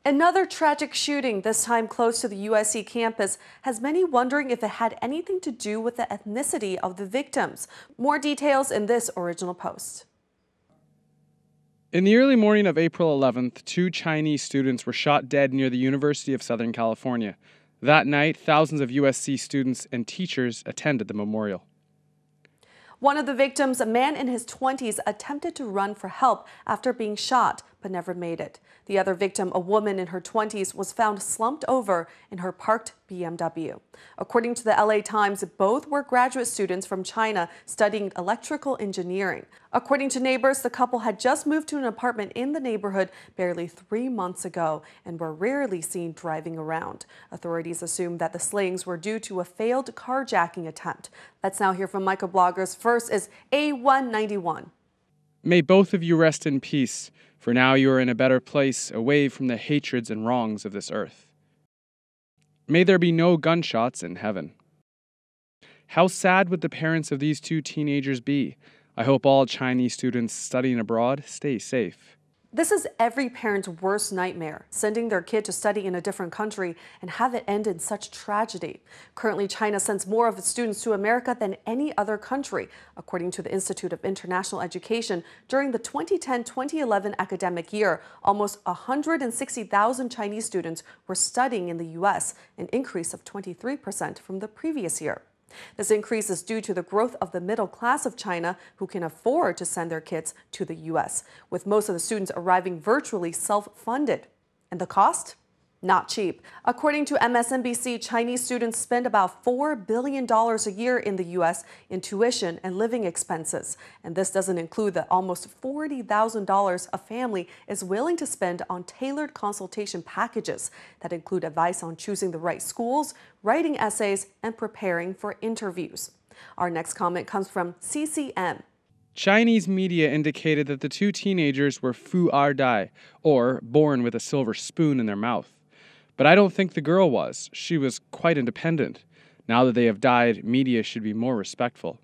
Another tragic shooting, this time close to the USC campus, has many wondering if it had anything to do with the ethnicity of the victims. More details in this original post. In the early morning of April 11th, 2 Chinese students were shot dead near the University of Southern California. That night, thousands of USC students and teachers attended the memorial. One of the victims, a man in his 20s, attempted to run for help after being shot, but never made it. The other victim, a woman in her 20s, was found slumped over in her parked BMW. According to the LA Times, both were graduate students from China studying electrical engineering. According to neighbors, the couple had just moved to an apartment in the neighborhood barely 3 months ago and were rarely seen driving around. Authorities assume that the slayings were due to a failed carjacking attempt. Let's now hear from Microbloggers. First is A191. May both of you rest in peace, for now you are in a better place, away from the hatreds and wrongs of this earth. May there be no gunshots in heaven. How sad would the parents of these 2 teenagers be? I hope all Chinese students studying abroad stay safe. This is every parent's worst nightmare, sending their kid to study in a different country and have it end in such tragedy. Currently, China sends more of its students to America than any other country. According to the Institute of International Education, during the 2010-2011 academic year, almost 160,000 Chinese students were studying in the U.S., an increase of 23% from the previous year. This increase is due to the growth of the middle class of China, who can afford to send their kids to the U.S., with most of the students arriving virtually self-funded. And the cost? Not cheap. According to MSNBC, Chinese students spend about $4 billion a year in the U.S. in tuition and living expenses. And this doesn't include the almost $40,000 a family is willing to spend on tailored consultation packages that include advice on choosing the right schools, writing essays, and preparing for interviews. Our next comment comes from CCM. Chinese media indicated that the 2 teenagers were fu er dai, or born with a silver spoon in their mouth. But I don't think the girl was. She was quite independent. Now that they have died, media should be more respectful.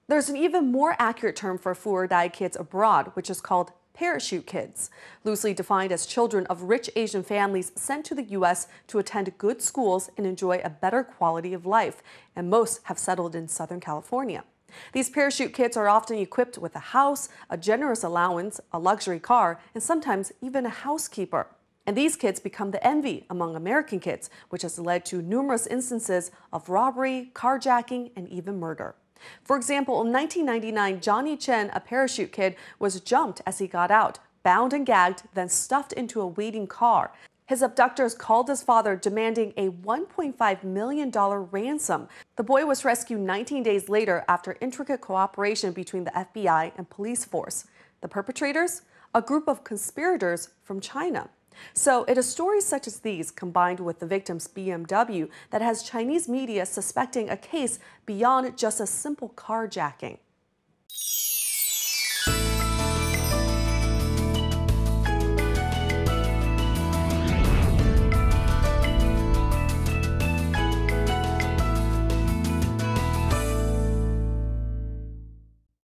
There's an even more accurate term for fu er dai kids abroad, which is called parachute kids, loosely defined as children of rich Asian families sent to the U.S. to attend good schools and enjoy a better quality of life, and most have settled in Southern California. These parachute kids are often equipped with a house, a generous allowance, a luxury car, and sometimes even a housekeeper. And these kids become the envy among American kids, which has led to numerous instances of robbery, carjacking, and even murder. For example, in 1999, Johnny Chen, a parachute kid, was jumped as he got out, bound and gagged, then stuffed into a waiting car. His abductors called his father, demanding a $1.5 million ransom. The boy was rescued 19 days later after intricate cooperation between the FBI and police force. The perpetrators? A group of conspirators from China. So it is stories such as these, combined with the victim's BMW, that has Chinese media suspecting a case beyond just a simple carjacking.